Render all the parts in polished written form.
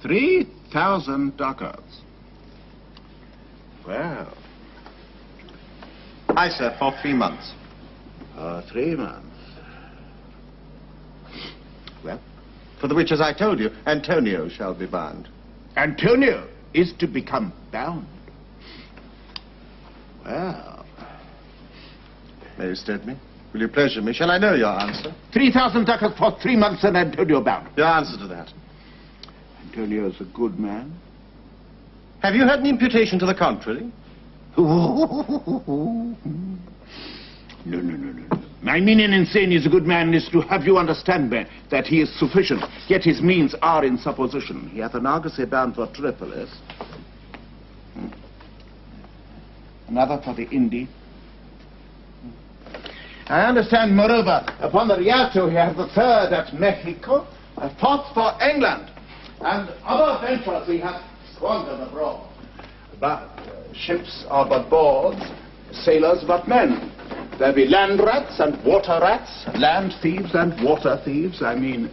3,000 ducats. Well. Aye, sir, for 3 months. 3 months. Well, for the which, as I told you, Antonio shall be bound. Antonio is to become bound. Well. May you state me? Will you pleasure me? Shall I know your answer? 3,000 ducats for 3 months and Antonio bound. Your answer to that? Antonio's a good man. Have you had an imputation to the contrary? No. My meaning in saying he's a good man is to have you understand me that he is sufficient, yet his means are in supposition. He hath an argosy bound for Tripolis, another for the Indy. I understand, moreover, upon the Rialto he hath the third at Mexico, a fourth for England, and other ventures he hath squandered abroad. But ships are but boards, sailors but men. There be land rats and water rats, land thieves and water thieves, I mean,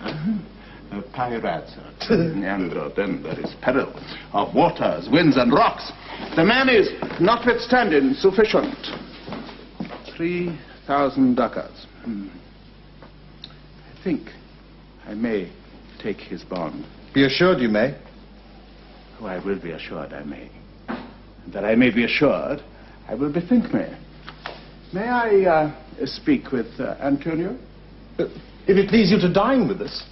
pirates. And then there is peril of waters, winds and rocks. The man is, notwithstanding, sufficient. 3,000 ducats. I think I may take his bond. Be assured you may. Oh, I will be assured I may. And that I may be assured, I will bethink me. May I speak with Antonio? If it please you to dine with us.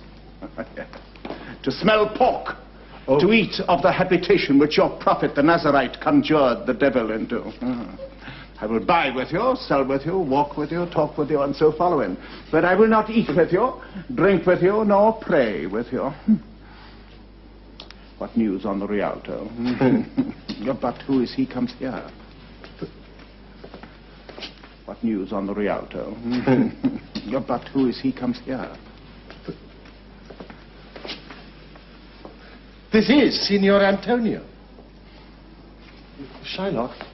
To smell pork. Oh. To eat of the habitation which your prophet, the Nazarite, conjured the devil into. I will buy with you, sell with you, walk with you, talk with you, and so following. But I will not eat with you, drink with you, nor pray with you. What news on the Rialto? But who is he comes here? What news on the Rialto? But who is he comes here? This is Signor Antonio. Shylock.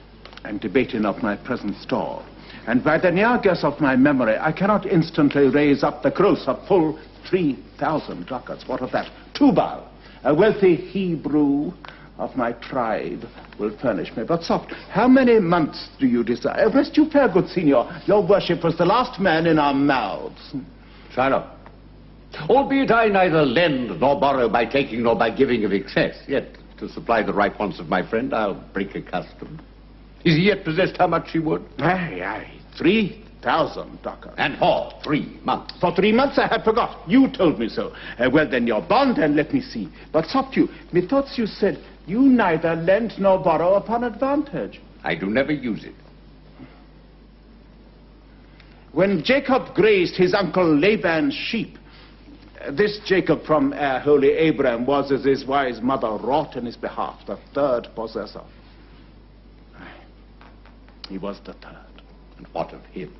I'm debating of my present store, and by the near guess of my memory, I cannot instantly raise up the gross of full 3,000 ducats. What of that? Tubal, a wealthy Hebrew of my tribe, will furnish me. But soft, how many months do you desire? Rest you fair, good Signor. Your worship was the last man in our mouths. Shylock, albeit I neither lend nor borrow by taking nor by giving of excess, yet to supply the right wants of my friend, I'll break a custom. Is he yet possessed how much he would? Aye, 3,000 ducats. And for 3 months. For 3 months I had forgot. You told me so. Well, then your bond, and let me see. But soft you, methought you said you neither lend nor borrow upon advantage. I do never use it. When Jacob grazed his uncle Laban's sheep, this Jacob from holy Abraham was, as his wise mother wrought in his behalf, the third possessor. He was the third. And what of him?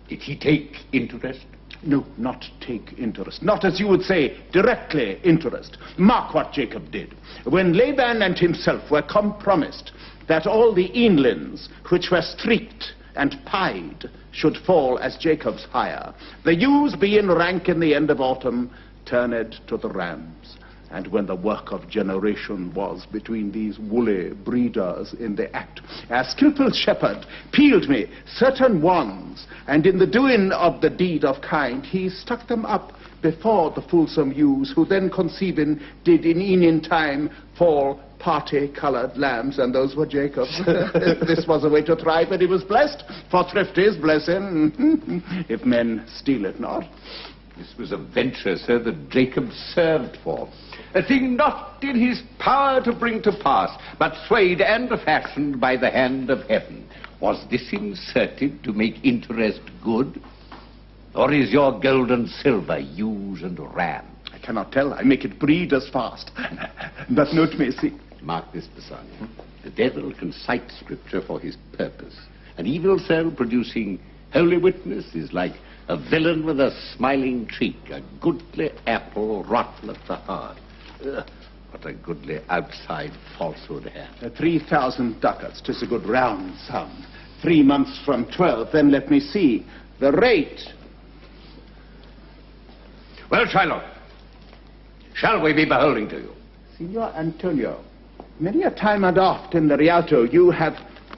Did he take interest? No, not take interest. Not, as you would say, directly interest. Mark what Jacob did. When Laban and himself were compromised that all the inlands which were streaked and pied should fall as Jacob's hire, the ewes being rank in the end of autumn turned to the rams. And when the work of generation was between these woolly breeders in the act, a skillful shepherd peeled me certain wands, and in the doing of the deed of kind, he stuck them up before the fulsome ewes, who then conceiving did in evening time fall party-colored lambs, and those were Jacob's. This was a way to thrive, and he was blessed, for thrift is blessing, if men steal it not. This was a venture, sir, that Jacob served for. A thing not in his power to bring to pass, but swayed and fashioned by the hand of heaven. Was this inserted to make interest good? Or is your gold and silver ewes and ram? I cannot tell. I make it breed as fast. But note me, see. Mark this, Bassanio. The devil can cite scripture for his purpose. An evil soul producing holy witness is like a villain with a smiling cheek. A goodly apple rotten at the heart. What a goodly outside falsehood hath. 3,000 ducats. 'Tis a good round sum. 3 months from 12. Then let me see. The rate. Well, Shylock, shall we be beholding to you? Signor Antonio, many a time and oft in the Rialto you have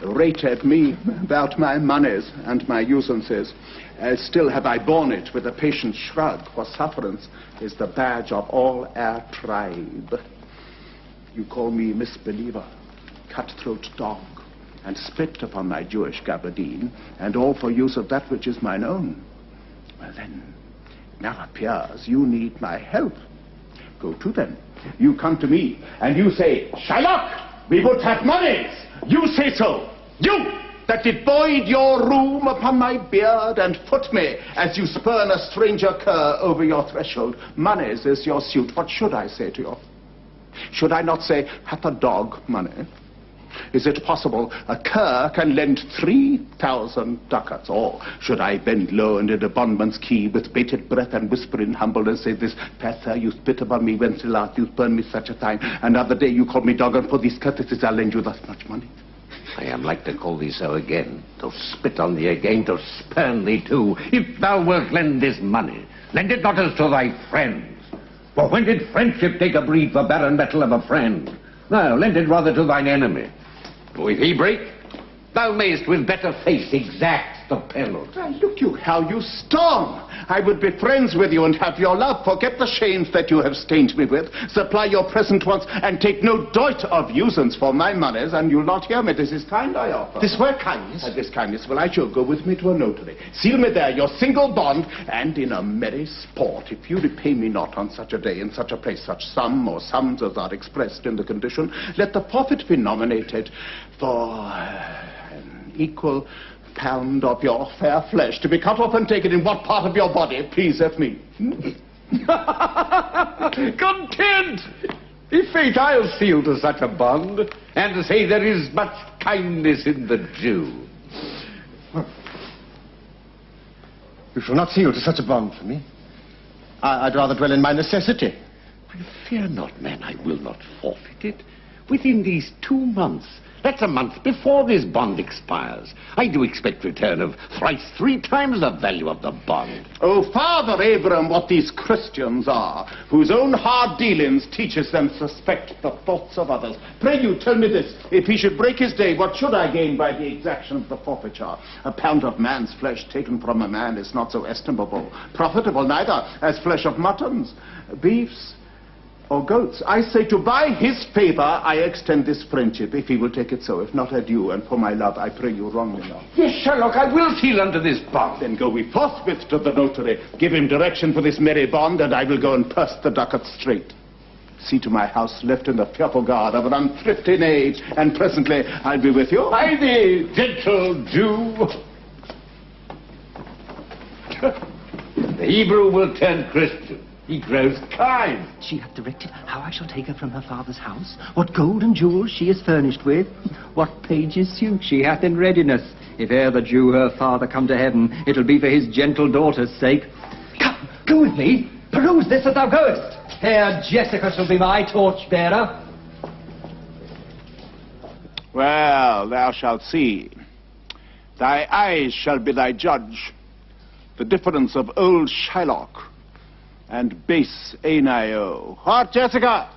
rated me about my monies and my usances. Still have I borne it with a patient shrug, for sufferance is the badge of all our tribe. You call me misbeliever, cutthroat dog, and spit upon my Jewish gabardine, and all for use of that which is mine own. Well then, it now appears you need my help. Go to them. You come to me, and you say, Shylock, we would have monies. You say so. You, that did void your room upon my beard, and foot me, as you spurn a stranger cur over your threshold. Monies is your suit. What should I say to you? Should I not say, hath a dog money? Is it possible a cur can lend 3,000 ducats? Or should I bend low and in a bondman's key with bated breath and whisper in humbleness, say this, Fair sir, you spit upon me whence last you spurn me such a time. Another day you call me dog, and for these courtesies I'll lend you thus much money. I am like to call thee so again, to spit on thee again, to spurn thee too. If thou wilt lend this money, lend it not as to thy friends. For when did friendship take a breed for barren metal of a friend? No, lend it rather to thine enemy. For if he break, thou mayst with better face exact the penalty. Well, look you, how you storm. I would be friends with you and have your love. Forget the shames that you have stained me with. Supply your present wants, and take no doit of usance for my monies, and you'll not hear me. This is kind I offer. This were kindness? This kindness. Well, I shall go with me to a notary. Seal me there your single bond, and in a merry sport, if you repay me not on such a day, in such a place, such sum or sums as are expressed in the condition, let the forfeit be nominated for an equal pound of your fair flesh, to be cut off and taken in what part of your body pleaseth me. Content! In faith, I'll seal to such a bond, and to say there is much kindness in the Jew. You shall not seal to such a bond for me. I'd rather dwell in my necessity. Fear not, man, I will not forfeit it. Within these 2 months, that's a month before this bond expires, I do expect return of thrice 3 times the value of the bond. Oh, Father Abraham, what these Christians are, whose own hard dealings teaches them suspect the thoughts of others. Pray you, tell me this, if he should break his day, what should I gain by the exaction of the forfeiture? A pound of man's flesh taken from a man is not so estimable, profitable neither as flesh of muttons, beefs, or goats. I say, to buy his favor, I extend this friendship, if he will take it so. If not, adieu, and for my love, I pray you wrongly not. Yes, Sherlock, I will seal under this bond. Then go we forthwith to the notary, give him direction for this merry bond, and I will go and purse the ducats straight. See to my house left in the fearful guard of an unthrifty age, and presently I'll be with you. By thee, gentle Jew. The Hebrew will turn Christian. He grows kind. She hath directed how I shall take her from her father's house, what gold and jewels she is furnished with, what page's suit she hath in readiness. If e'er the Jew her father come to heaven, it'll be for his gentle daughter's sake. Come, go with me, peruse this as thou goest. Fair Jessica shall be my torch-bearer. Well, thou shalt see. Thy eyes shall be thy judge. The difference of old Shylock and base Anio. What, Jessica?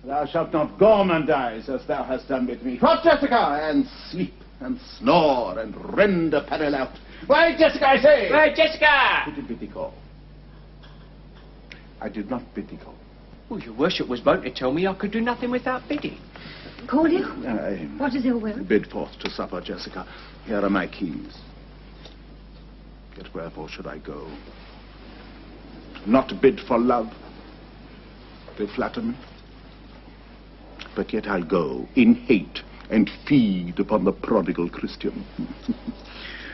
Thou shalt not gormandize as thou hast done with me. What, Jessica? And sleep and snore and rend apparel out. Why, Jessica, I say! Why, Jessica! Who did bid thee call? I did not bid thee call. Well, your worship was wont to tell me I could do nothing without bidding. Call you? I What is your will? bid forth to supper, Jessica. Here are my keys. Yet wherefore should I go? Not bid for love. They flatter me. But yet I'll go in hate and feed upon the prodigal Christian.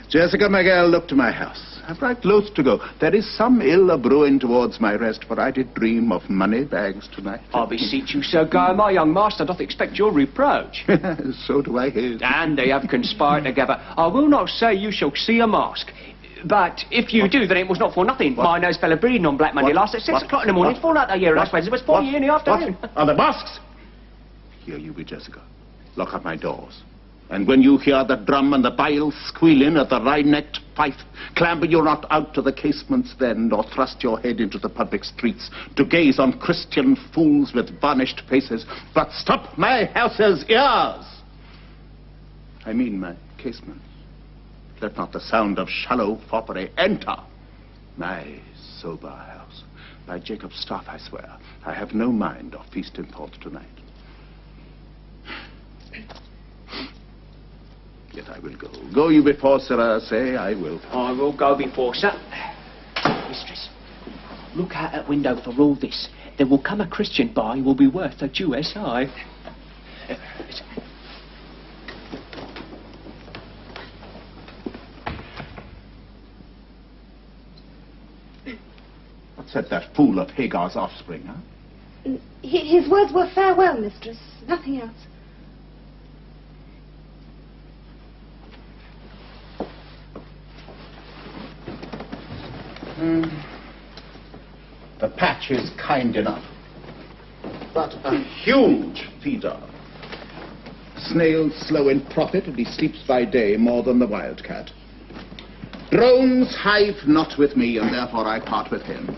Jessica, my girl, look to my house. I'm right loath to go. There is some ill a-brewing towards my rest, for I did dream of money bags tonight. I beseech you, Sir Guy, my young master doth expect your reproach. So do I his. And they have conspired together. I will not say you shall see a mask. But if you do, then it was not for nothing. What? My nose fell a-breeding on Black Monday last at 6 o'clock in the morning. It's fallen out that year last Wednesday. It was 4 years in the afternoon. What? Are the masks? Here you be, Jessica. Lock up my doors. And when you hear the drum and the bile squealing at the wry-necked fife, clamber you not out to the casements then, nor thrust your head into the public streets to gaze on Christian fools with varnished faces, but stop my house's ears. I mean my casements. Let not the sound of shallow foppery enter my sober house. By Jacob's staff, I swear, I have no mind of feasting forth tonight. Yet I will go. Go you before, sirrah, say I will. I will go before, sir. Mistress, look out that window for all this. There will come a Christian by who will be worth a Jewess eye. What said that fool of Hagar's offspring, huh? His words were farewell, mistress. Nothing else. The patch is kind enough, but a huge feeder. Snail's slow in profit, and he sleeps by day more than the wildcat. Drones hive not with me, and therefore I part with him.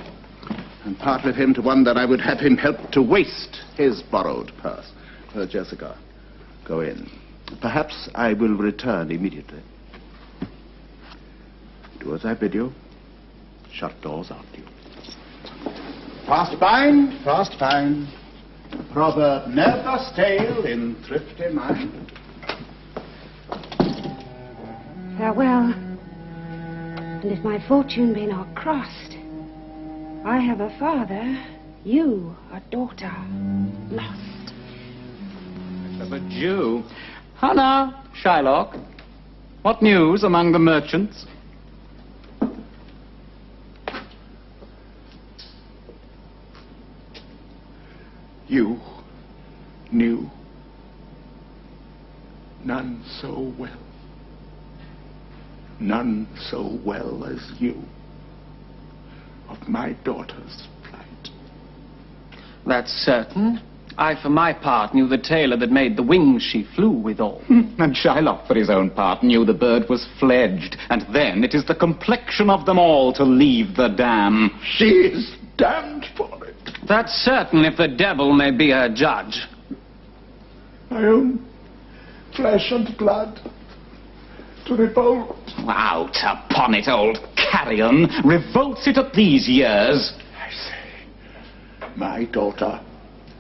And part with him to one that I would have him help to waste his borrowed purse. Jessica, go in. Perhaps I will return immediately. Do as I bid you. Shut doors after you. Fast bind, fast bind. The proverb never stale in thrifty mind. Farewell. And if my fortune be not crossed, I have a father, you a daughter, lost. Of a Jew. How now, Shylock? What news among the merchants? You knew none so well. None so well as you of my daughter's plight. That's certain. I, for my part, knew the tailor that made the wings she flew withal. And Shylock, for his own part, knew the bird was fledged. And then it is the complexion of them all to leave the dam. She is damned for it. That's certain, if the devil may be her judge. My own flesh and blood to revolt. Out upon it, old carrion. Revolts it at these years. I say, my daughter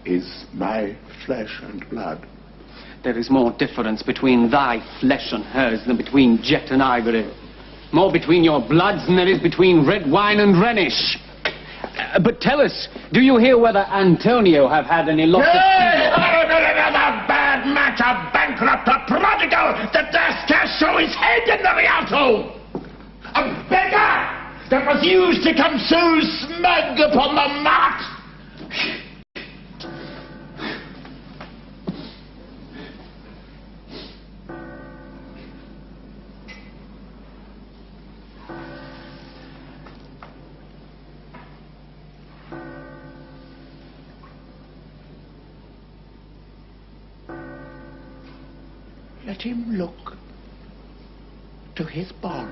is my flesh and blood. There is more difference between thy flesh and hers than between jet and ivory. More between your bloods than there is between red wine and Rhenish. But tell us, do you hear whether Antonio have had any loss of... Another bad match, a bankrupt, a prodigal that dares cast show his head in the Rialto. A beggar that was used to come so smug upon the mart. Let him look to his bond.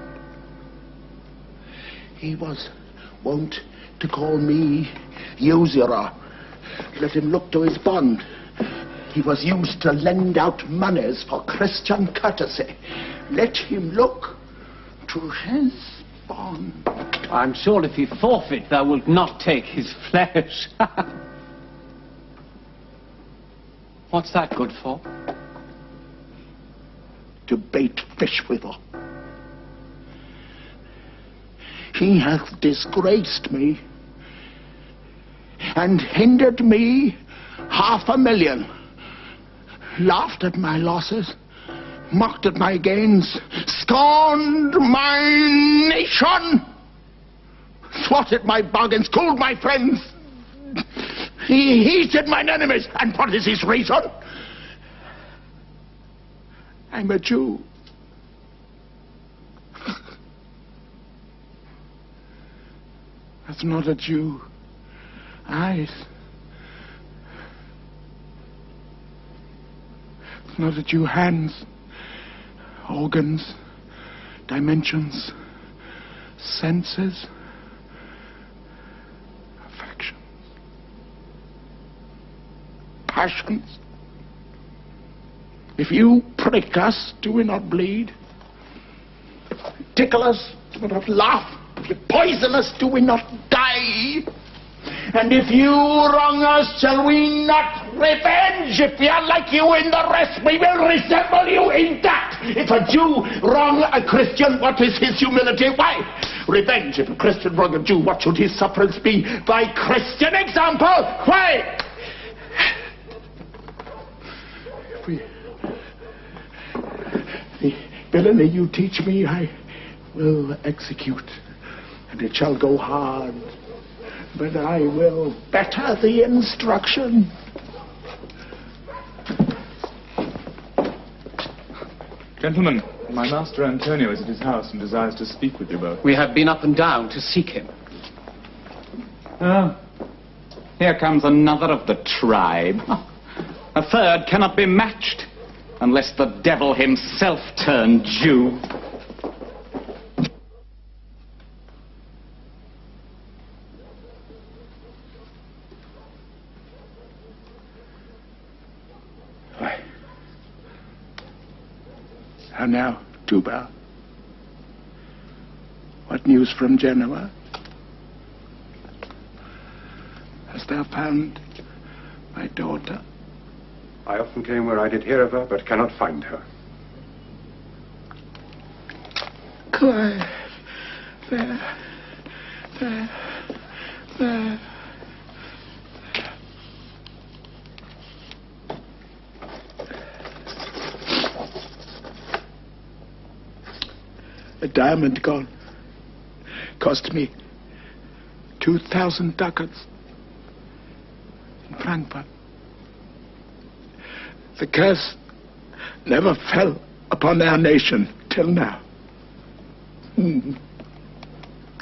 He was wont to call me usurer. Let him look to his bond. He was used to lend out monies for Christian courtesy. Let him look to his bond. I'm sure if he forfeit, thou wilt not take his flesh. What's that good for? To bait fish withal. He hath disgraced me and hindered me 500,000, laughed at my losses, mocked at my gains, scorned my nation, thwarted my bargains, cooled my friends. He heated mine enemies. And what is his reason? I'm a Jew. That's not a Jew. Eyes. It's not a Jew. Hands. organs, dimensions, senses, affections, passions. If you prick us, do we not bleed? Tickle us, do we not laugh? If you poison us, do we not die? And if you wrong us, shall we not revenge? If we are like you in the rest, we will resemble you in that. If a Jew wrong a Christian, what is his humility? Why? Revenge. If a Christian wrong a Jew, what should his sufferance be? By Christian example. Why? The villainy you teach me, I will execute, and it shall go hard. But I will better the instruction. Gentlemen, my master Antonio is at his house and desires to speak with you both. We have been up and down to seek him. Oh, here comes another of the tribe. A third cannot be matched unless the devil himself turn Jew. How now, Tubal? What news from Genoa? Hast thou found my daughter? I often came where I did hear of her, but cannot find her. Clive, there. A diamond gone. Cost me 2,000 ducats in Frankfurt. The curse never fell upon our nation till now.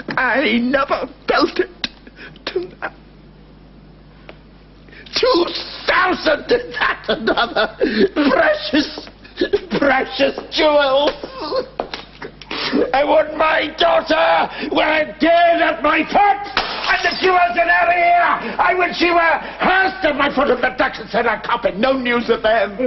I never felt it till now. 2,000, is that another? Precious jewels. I want my daughter were dead at my foot, and the jewels in her ear. I would she were hers at my foot, and the ducats in her cup, and no news of them.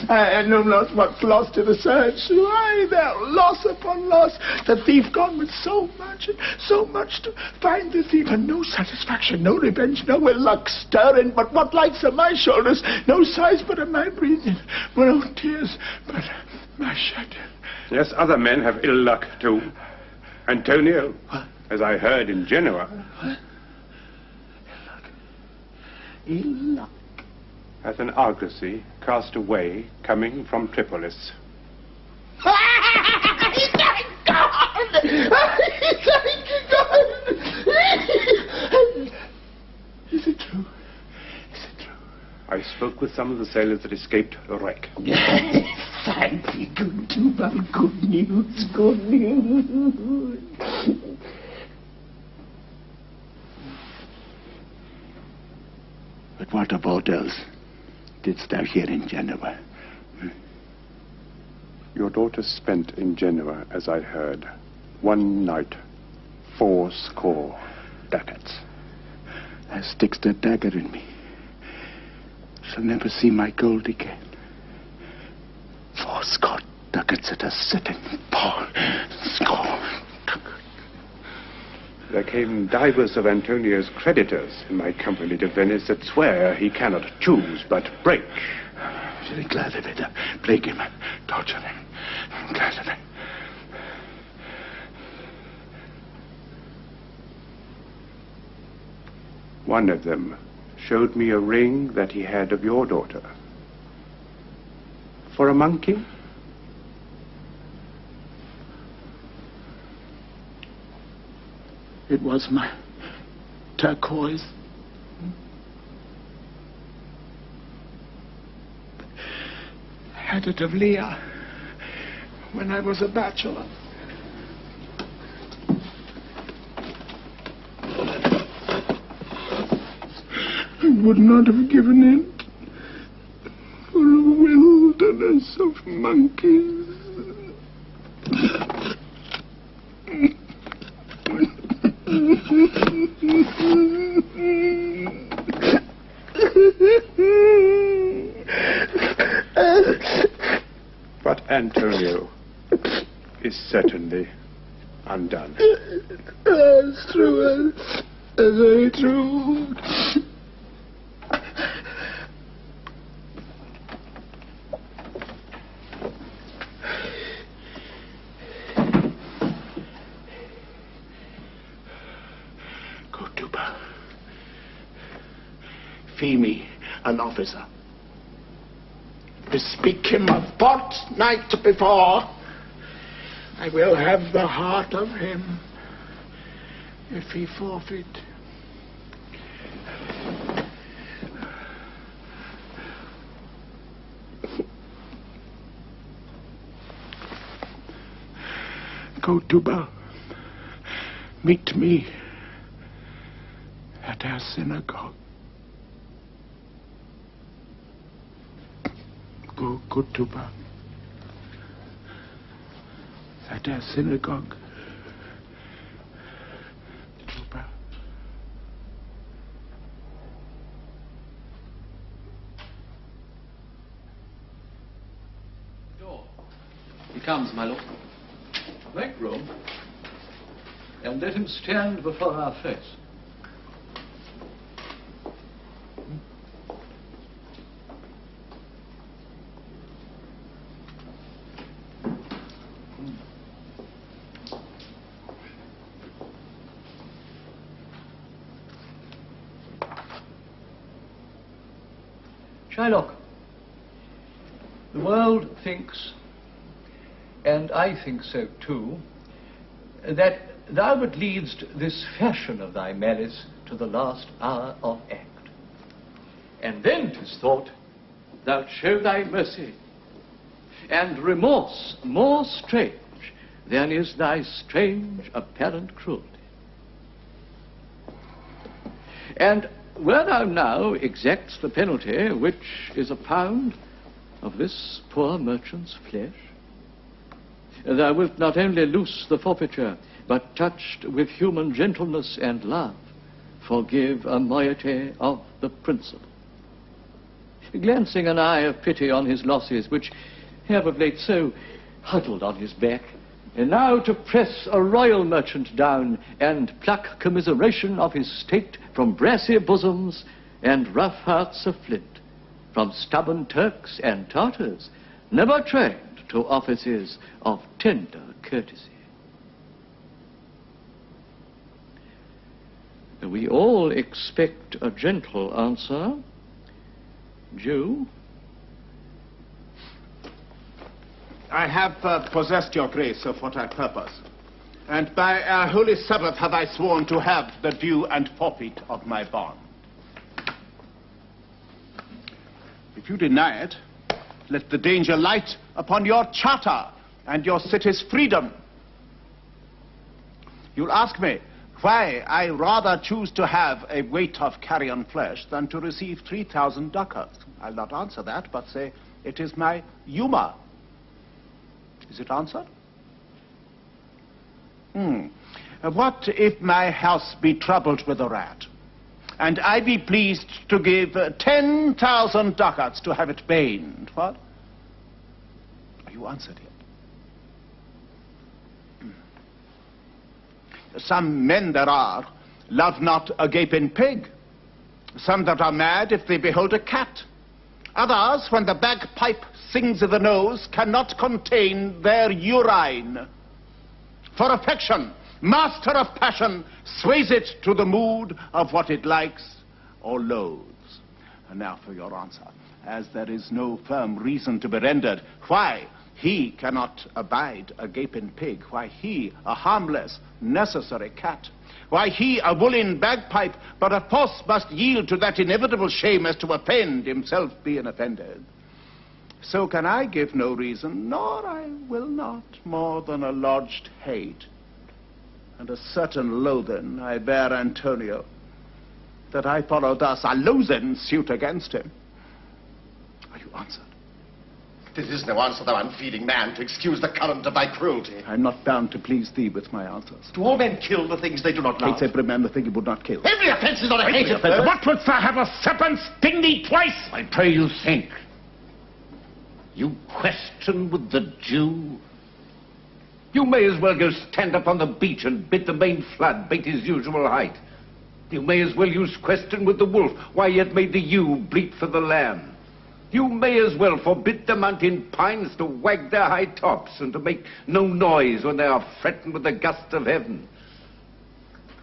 I know not what's lost to the search. Why, there loss upon loss. The thief gone with so much to find the thief, and no satisfaction, no revenge, no ill luck stirring. But what lights on my shoulders? No sighs but of my breathing, no tears but my shedding. Yes, other men have ill luck too. Antonio, what? As I heard in Genoa. What? Ill luck? Hath an argosy cast away coming from Tripolis. He's gone! Is it true? I spoke with some of the sailors that escaped the wreck. Thank you, good Tubal. Good news, good news. But what of aught else didst thou hear in Genoa? Your daughter spent in Genoa, as I heard, one night, 80 ducats. Thou stickst a dagger in me. Shall never see my gold again. 80 ducats at a sitting. 80. There came divers of Antonio's creditors in my company to Venice that swear he cannot choose but break. Very glad of it. Break him, torture him. I'm glad of it. One of them showed me a ring that he had of your daughter. For a monkey? It was my turquoise. I had it of Leah when I was a bachelor. I would not have given it for a wildered wilderness of monkeys. But Antonio is certainly undone. That's true. That's very true. Go to Bar. Fee me an officer. Bespeak him a fortnight before. I will have the heart of him if he forfeit. Go to Bar. Meet me at our synagogue. Go, Kutuba, at our synagogue. Kutuba. Door. He comes, my lord. Make room, and let him stand before our face. Shylock, the world thinks, and I think so too, that thou but leadst this fashion of thy malice to the last hour of act. And then 'tis thought thou'lt show thy mercy, and remorse more strange than is thy strange apparent cruelty. And where thou now exacts the penalty, which is a pound of this poor merchant's flesh, thou wilt not only loose the forfeiture, but touched with human gentleness and love, forgive a moiety of the principal. Glancing an eye of pity on his losses, which have of late so huddled on his back, and now to press a royal merchant down, and pluck commiseration of his state from brassy bosoms and rough hearts of flint, from stubborn Turks and Tartars, never trained to offices of tender courtesy. We all expect a gentle answer. Jew? I have possessed your grace of what I purpose, and by our holy Sabbath have I sworn to have the due and forfeit of my bond. If you deny it, let the danger light upon your charter and your city's freedom. You'll ask me why I rather choose to have a weight of carrion flesh than to receive 3,000 ducats. I'll not answer that, but say it is my humor. Is it answered? What if my house be troubled with a rat, and I be pleased to give 10,000 ducats to have it baned? What? Are you answered yet? Some men there are love not a gaping pig. Some that are mad if they behold a cat. Others, when the bagpipe sings in the nose, cannot contain their urine. For affection, master of passion, sways it to the mood of what it likes or loathes. And now for your answer. As there is no firm reason to be rendered, why he cannot abide a gaping pig, why he, a harmless, necessary cat, why he, a woolen bagpipe, but of force must yield to that inevitable shame as to offend himself being offended. So can I give no reason, nor I will not, more than a lodged hate and a certain loathing I bear Antonio, that I follow thus a loathing suit against him. Are you answered? This is no answer, thou unfeeling man, to excuse the current of thy cruelty. I'm not bound to please thee with my answers. Do all men kill the things they do not love? Hates every man the thing he would not kill. Every offence is not a hated offence. What wouldst thou have a serpent sting thee twice? I pray you think. You question with the Jew? You may as well go stand up on the beach and bid the main flood bait his usual height. You may as well use question with the wolf, why yet made the ewe bleat for the lamb. You may as well forbid the mountain pines to wag their high tops and to make no noise when they are threatened with the gusts of heaven.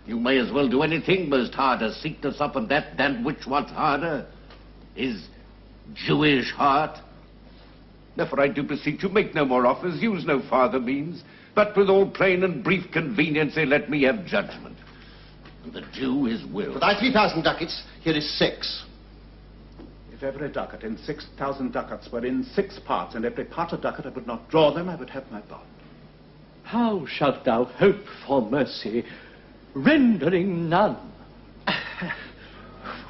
You may as well do anything most hard as seek to soften that than which what's harder is Jewish heart. Therefore I do beseech you, make no more offers, use no farther means, but with all plain and brief conveniency let me have judgment. And the Jew his will. For thy 3,000 ducats, here is 6. If every ducat in 6,000 ducats were in 6 parts, and every part a ducat, I would not draw them, I would have my bond. How shalt thou hope for mercy, rendering none?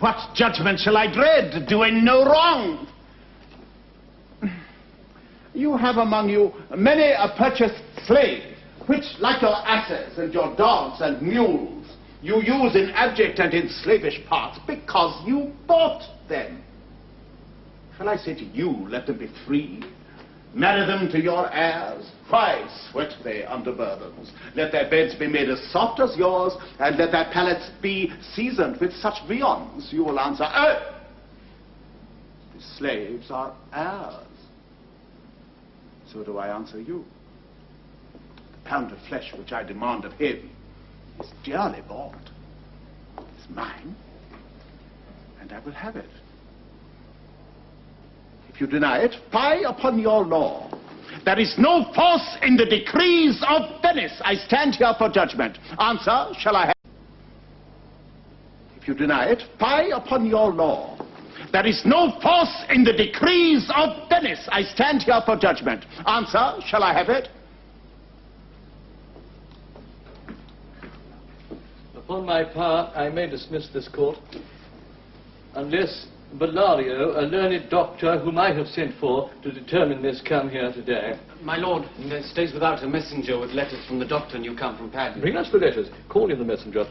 What judgment shall I dread, doing no wrong? You have among you many a purchased slave, which, like your asses and your dogs and mules, you use in abject and in slavish parts because you bought them. Shall I say to you, let them be free? Marry them to your heirs? Why sweat they under burdens? Let their beds be made as soft as yours, and let their palates be seasoned with such viands. You will answer, oh, the slaves are heirs. So do I answer you. The pound of flesh which I demand of him is dearly bought. It's mine, and I will have it. If you deny it, fie upon your law. There is no force in the decrees of Venice. I stand here for judgment. Answer, shall I have it? If you deny it, fie upon your law. There is no force in the decrees of Venice. I stand here for judgment. Answer, shall I have it? Upon my part, I may dismiss this court, unless Bellario, a learned doctor whom I have sent for to determine this, come here today. My lord, there stays without a messenger with letters from the doctor, and you come from Padua. Bring us the letters. Call in the messenger.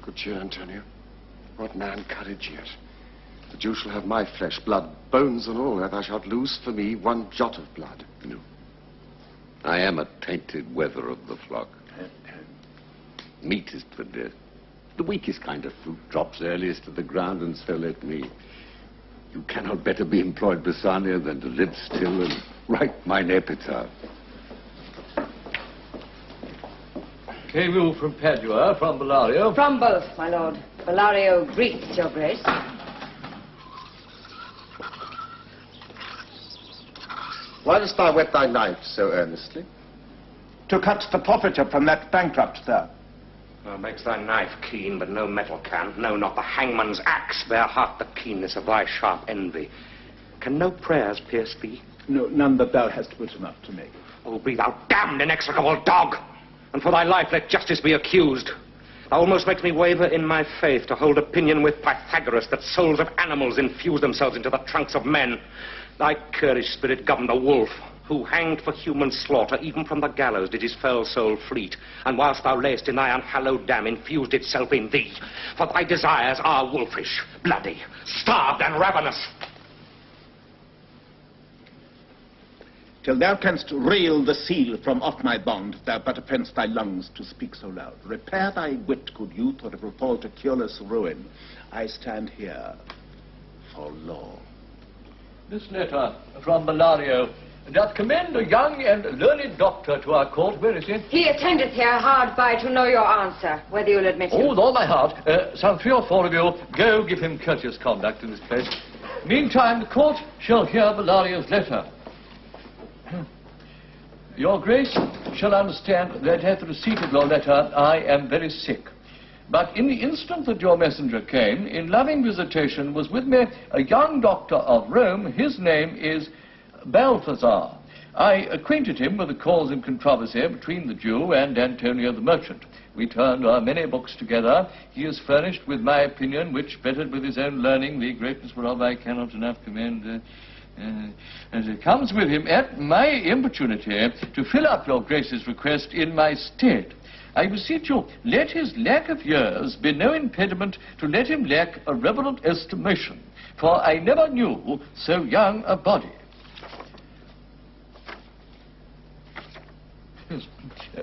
Good cheer, Antonio. What man courage yet? The Jew shall have my flesh, blood, bones and all, and thou shalt lose for me one jot of blood. No. I am a tainted wether of the flock. Meat is for death. The weakest kind of fruit drops earliest to the ground, and so let me. You cannot better be employed, Bassanio, than to live still and write mine epitaph. Came you from Padua, from Bellario? From both, my lord. Bellario greets your grace. Why dost thou whet thy knife so earnestly? To cut the forfeiture from that bankrupt, sir. Makes thy knife keen, but no metal can. No, not the hangman's axe bear half the keenness of thy sharp envy. Can no prayers pierce thee? No, none that thou hast wit enough to make. Oh, be thou damned inexorable dog! And for thy life let justice be accused. Thou almost makes me waver in my faith to hold opinion with Pythagoras that souls of animals infuse themselves into the trunks of men. Thy currish spirit governed a wolf, who hanged for human slaughter, even from the gallows did his fell soul fleet, and whilst thou layest in thy unhallowed dam, infused itself in thee. For thy desires are wolfish, bloody, starved and ravenous. Till thou canst rail the seal from off my bond, thou but offend'st thy lungs to speak so loud. Repair thy wit, good youth, or it will fall to cureless ruin. I stand here for law. This letter from Bellario doth commend a young and learned doctor to our court. Where is he? He attendeth here hard by to know your answer, whether you'll admit him. Oh, with all my heart. Some 3 or 4 of you go give him courteous conduct in this place. Meantime, the court shall hear Bellario's letter. Your Grace, shall understand that at the receipt of your letter, I am very sick. But in the instant that your messenger came, in loving visitation was with me a young doctor of Rome. His name is Balthazar. I acquainted him with the cause and controversy between the Jew and Antonio the merchant. We turned our many books together. He is furnished with my opinion, which, bettered with his own learning, the greatness whereof I cannot enough commend, and it comes with him at my importunity to fill up your grace's request in my stead. I beseech you, let his lack of years be no impediment to let him lack a reverent estimation, for I never knew so young a body.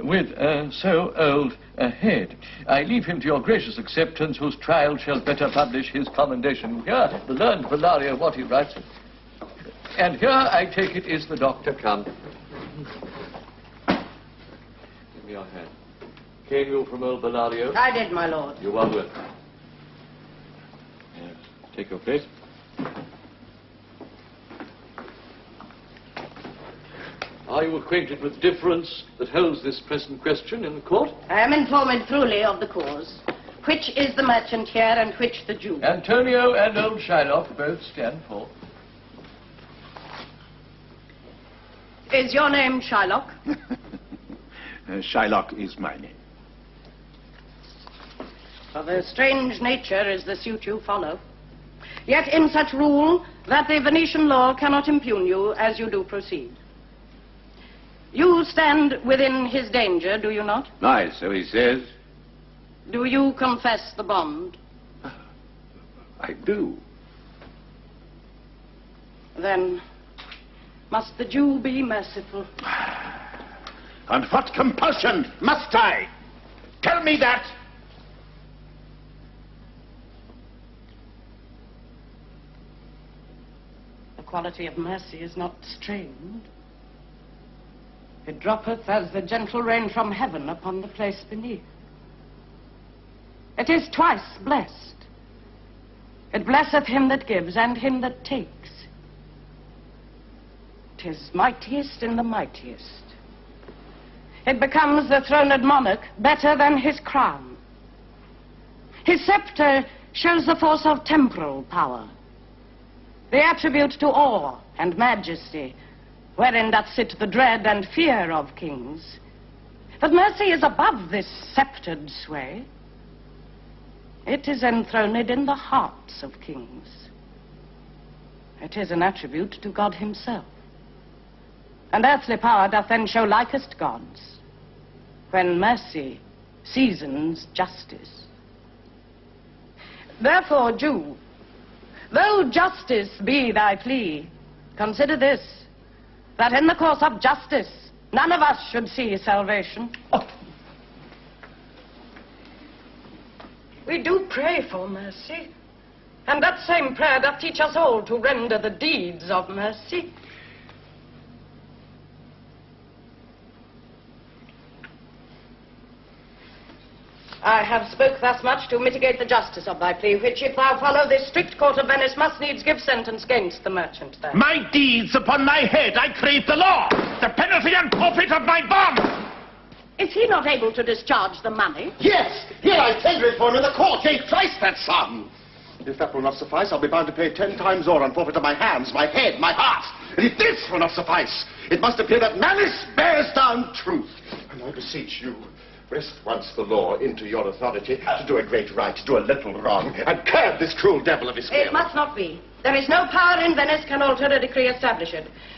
With so old a head. I leave him to your gracious acceptance, whose trial shall better publish his commendation. Here, the learned Bellario, what he writes. And here, I take it, is the doctor come. Give me your hand. Came you from old Bellario? I did, my lord. You are welcome. Yes. Take your place. Are you acquainted with the difference that holds this present question in the court? I am informed truly of the cause. Which is the merchant here and which the Jew? Antonio and old Shylock both stand forth. Is your name Shylock? Shylock is my name. Of a strange nature is the suit you follow. Yet in such rule that the Venetian law cannot impugn you as you do proceed. You stand within his danger, do you not? Aye, so he says. Do you confess the bond? I do. Then must the Jew be merciful? On what compulsion must I? Tell me that. The quality of mercy is not strained. It droppeth as the gentle rain from heaven upon the place beneath. It is twice blessed. It blesseth him that gives and him that takes. It is mightiest in the mightiest. It becomes the throned monarch better than his crown. His scepter shows the force of temporal power, the attribute to awe and majesty, wherein doth sit the dread and fear of kings. But mercy is above this sceptred sway. It is enthroned in the hearts of kings. It is an attribute to God himself. And earthly power doth then show likest gods, when mercy seasons justice. Therefore, Jew, though justice be thy plea, consider this, that in the course of justice, none of us should see salvation. Oh. We do pray for mercy, and that same prayer doth teach us all to render the deeds of mercy. I have spoke thus much to mitigate the justice of thy plea, which, if thou follow this strict court of Venice, must needs give sentence against the merchant there. My deeds upon my head, I crave the law, the penalty and forfeit of my bond. Is he not able to discharge the money? Yes, here I tender it for him in the court, yea, thrice that sum. If that will not suffice, I'll be bound to pay 10 times more on forfeit of my hands, my head, my heart. And if this will not suffice, it must appear that malice bears down truth. And I beseech you, wrest once the law into your authority to do a great right, to do a little wrong, and curb this cruel devil of his will. It must not be. There is no power in Venice can alter a decree established.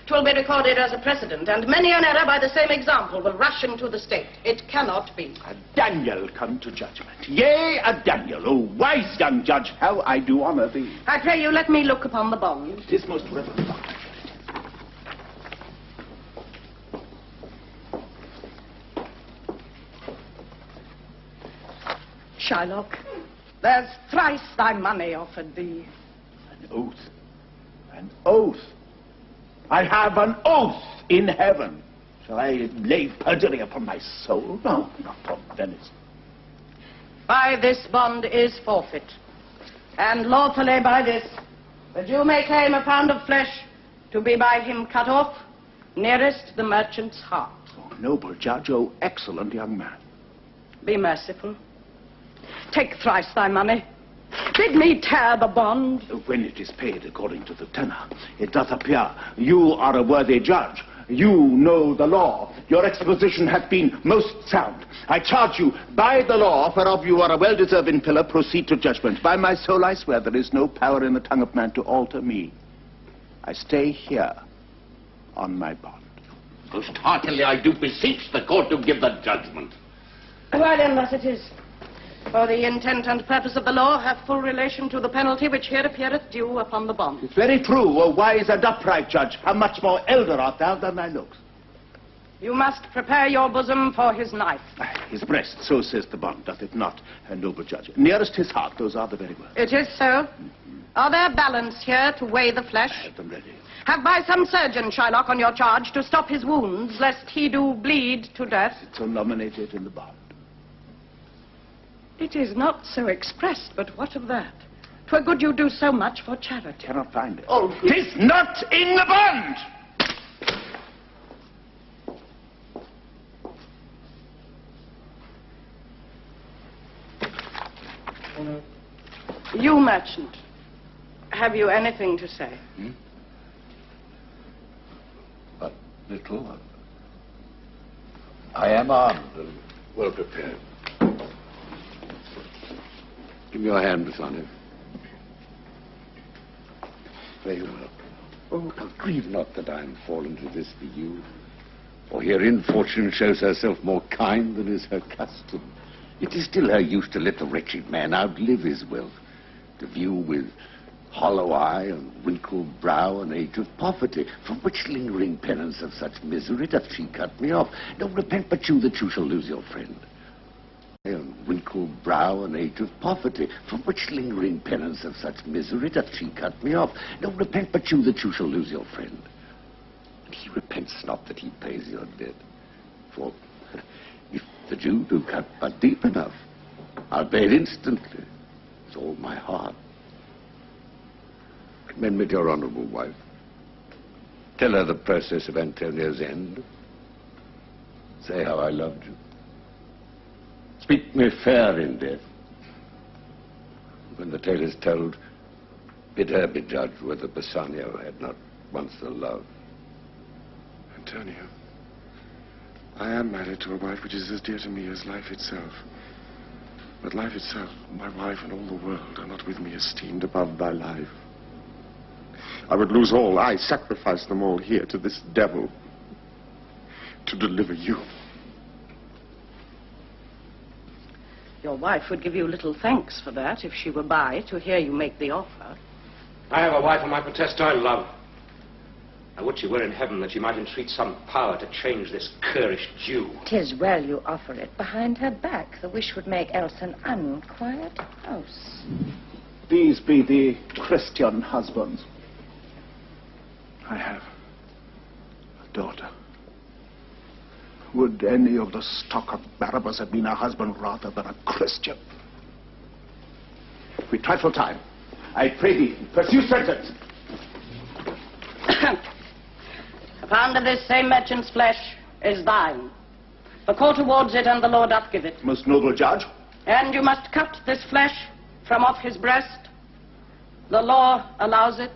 'Twill be recorded as a precedent, and many an error by the same example will rush into the state. It cannot be. A Daniel come to judgment. Yea, a Daniel, O wise young judge, how I do honor thee. I pray you let me look upon the bond. It is most reverend. Shylock, there's thrice thy money offered thee. An oath. An oath. I have an oath in heaven. Shall I lay perjury upon my soul? No, not on Venice. By this bond is forfeit. And lawfully by this, the Jew may claim a pound of flesh to be by him cut off, nearest the merchant's heart. Oh, noble judge, oh, excellent young man. Be merciful. Take thrice thy money. Bid me tear the bond. When it is paid according to the tenor, it doth appear you are a worthy judge. You know the law. Your exposition hath been most sound. I charge you, by the law, whereof you are a well-deserving pillar, proceed to judgment. By my soul I swear there is no power in the tongue of man to alter me. I stay here on my bond. Most heartily I do beseech the court to give the judgment. Well, then, thus it is. For the intent and purpose of the law hath full relation to the penalty which here appeareth due upon the bond. It's very true, O wise and upright judge. How much more elder art thou than thy looks? You must prepare your bosom for his knife. His breast, so says the bond, doth it not, a noble judge? Nearest his heart, those are the very words. It is so. Are there balance here to weigh the flesh? I have them ready. Have by some surgeon, Shylock, on your charge to stop his wounds, lest he do bleed to death. It's so nominated in the bond. It is not so expressed, but what of that? 'Twere good you do so much for charity. Cannot find it. Oh, 'tis not in the bond! You, merchant, have you anything to say? But little. I am armed and well prepared. Give me your hand, Bassanio. There you are. Oh, now grieve not that I am fallen to this for you. For herein fortune shows herself more kind than is her custom. It is still her use to let the wretched man outlive his wealth, to view with hollow eye and wrinkled brow an age of poverty, from which lingering penance of such misery doth she cut me off. No, repent but you that you shall lose your friend. And wrinkled brow an age of poverty, from which lingering penance of such misery doth she cut me off. No, repent but you that you shall lose your friend. And he repents not that he pays your debt. For if the Jew do cut but deep enough, I'll pay it instantly. It's all my heart. Commend me to your honorable wife. Tell her the process of Antonio's end. Say how I loved you. Speak me fair in death. When the tale is told, bid her be judged whether Bassanio had not once a love. Antonio, I am married to a wife which is as dear to me as life itself. But life itself, my wife and all the world are not with me esteemed above thy life. I would lose all, I sacrifice them all here to this devil to deliver you. Your wife would give you little thanks for that if she were by to hear you make the offer. I have a wife whom I protest I love. I would she were in heaven that she might entreat some power to change this currish Jew. 'Tis well you offer it behind her back. The wish would make else an unquiet house. These be the Christian husbands. I have a daughter. Would any of the stock of Barabbas have been a husband rather than a Christian? We trifle time. I pray thee, pursue sentence. A pound of this same merchant's flesh is thine. The court awards it and the law doth give it. Most noble judge. And you must cut this flesh from off his breast. The law allows it,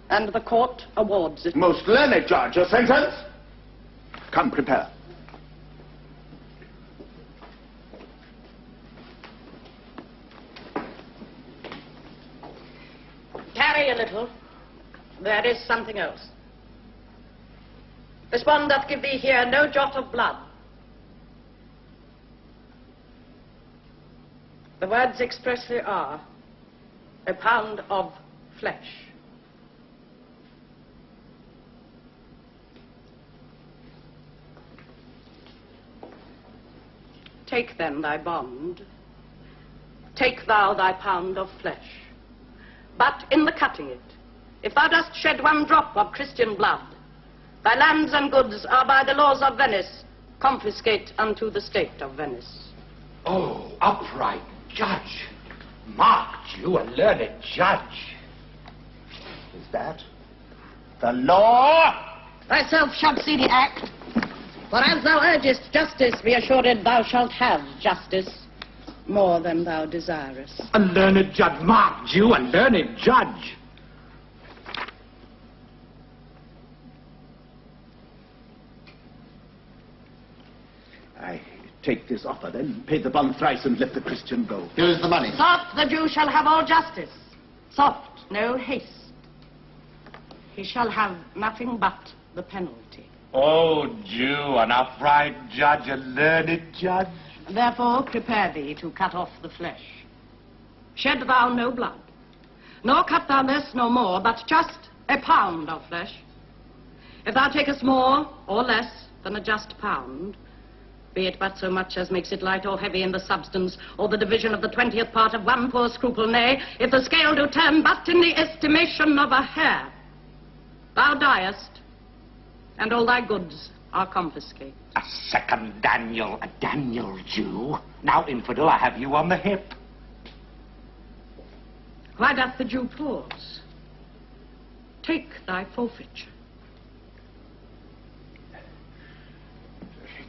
and the court awards it. Most learned judge, a sentence? Come, prepare. Tarry a little. There is something else. This bond doth give thee here no jot of blood. The words expressly are a pound of flesh. Take then thy bond. Take thou thy pound of flesh. But in the cutting it, if thou dost shed one drop of Christian blood, thy lands and goods are by the laws of Venice confiscate unto the state of Venice. Oh, upright judge. Marked you a learned judge. Is that the law? Thyself shalt see the act. For as thou urgest justice, be assured thou shalt have justice more than thou desirest. A learned judge, mark, Jew, a learned judge. I take this offer, then pay the bond thrice and let the Christian go. Here's the money. Soft, the Jew shall have all justice. Soft, no haste. He shall have nothing but the penalty. Oh, Jew, an upright judge, a learned judge. Therefore, prepare thee to cut off the flesh. Shed thou no blood, nor cut thou less nor more, but just a pound of flesh. If thou takest more or less than a just pound, be it but so much as makes it light or heavy in the substance, or the division of the 20th part of one poor scruple, nay, if the scale do turn but in the estimation of a hair, thou diest, and all thy goods are confiscated. A second Daniel, a Daniel Jew. Now, infidel, I have you on the hip. Why doth the Jew pause? Take thy forfeiture.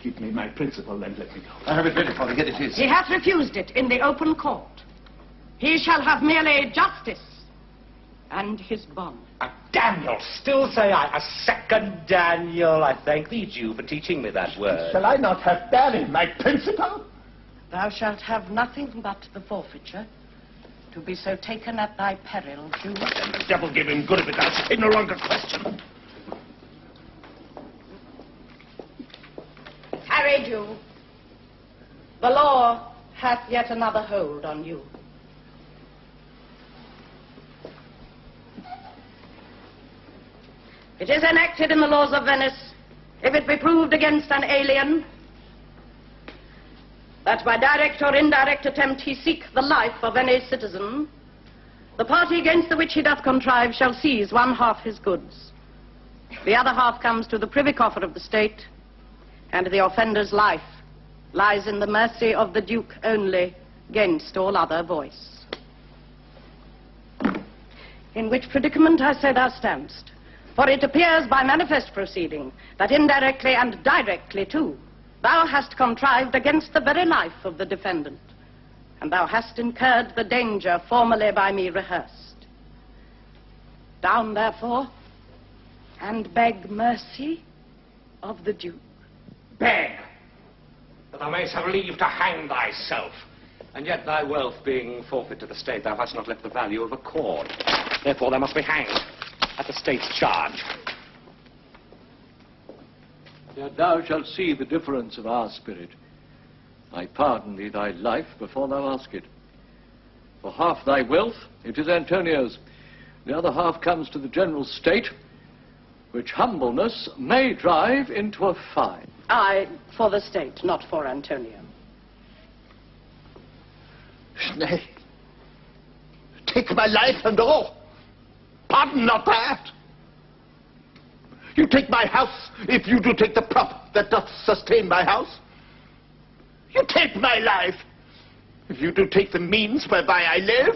Give me my principal and let me go. I have it ready for thee. Here it is. He hath refused it in the open court. He shall have merely justice and his bond. A Daniel, still say I. A second Daniel. I thank thee, Jew, for teaching me that word. Shall I not have barely my principal? Thou shalt have nothing but the forfeiture, to be so taken at thy peril, Jew. And the devil give him good if it does. It no longer question. Tarry, Jew. The law hath yet another hold on you. It is enacted in the laws of Venice, if it be proved against an alien, that by direct or indirect attempt he seek the life of any citizen, the party against the which he doth contrive shall seize one half his goods. The other half comes to the privy coffer of the state, and the offender's life lies in the mercy of the Duke only, against all other voice. In which predicament I say thou standst, for it appears by manifest proceeding that indirectly and directly too thou hast contrived against the very life of the defendant, and thou hast incurred the danger formerly by me rehearsed. Down therefore, and beg mercy of the Duke. Beg, that thou mayst have leave to hang thyself. And yet thy wealth being forfeit to the state, thou hast not left the value of a cord. Therefore thou must be hanged at the state's charge. Yet thou shalt see the difference of our spirit. I pardon thee thy life before thou ask it. For half thy wealth, it is Antonio's. The other half comes to the general state, which humbleness may drive into a fine. I, for the state, not for Antonio. Nay, take my life and all. Pardon not that. You take my house, if you do take the prop that doth sustain my house. You take my life, if you do take the means whereby I live.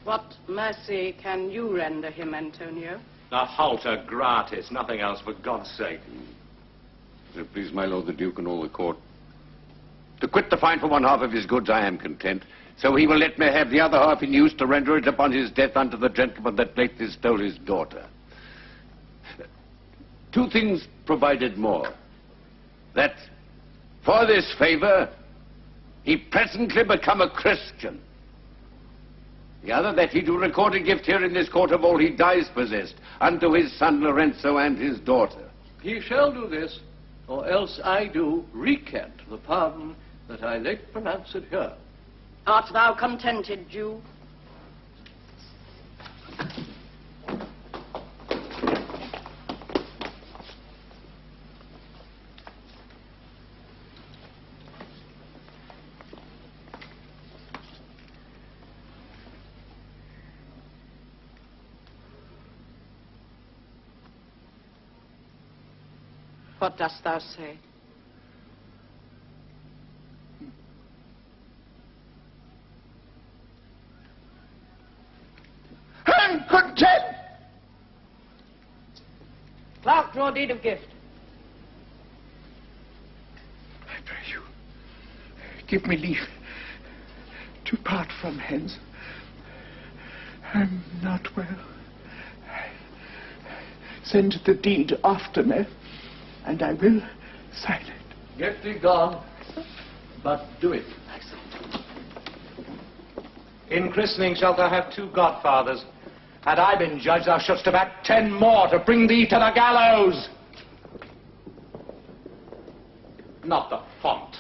What mercy can you render him, Antonio? A halter gratis, nothing else, for God's sake. If it please my lord the Duke and all the court, to quit the fine for one half of his goods I am content, so he will let me have the other half in use to render it upon his death unto the gentleman that lately stole his daughter. 2 things provided more, that for this favor he presently become a Christian. The other, that he do record a gift here in this court of all he dies possessed, unto his son Lorenzo and his daughter. He shall do this, or else I do recant the pardon that I late pronounced here. Art thou contented, Jew? What dost thou say? draw deed of gift. I pray you, give me leave to part from hence. I'm not well. Send the deed after me, and I will sign it. Get thee gone, but do it. In christening shalt thou have 2 godfathers. Had I been judge, thou shouldst have had 10 more to bring thee to the gallows. Not the font.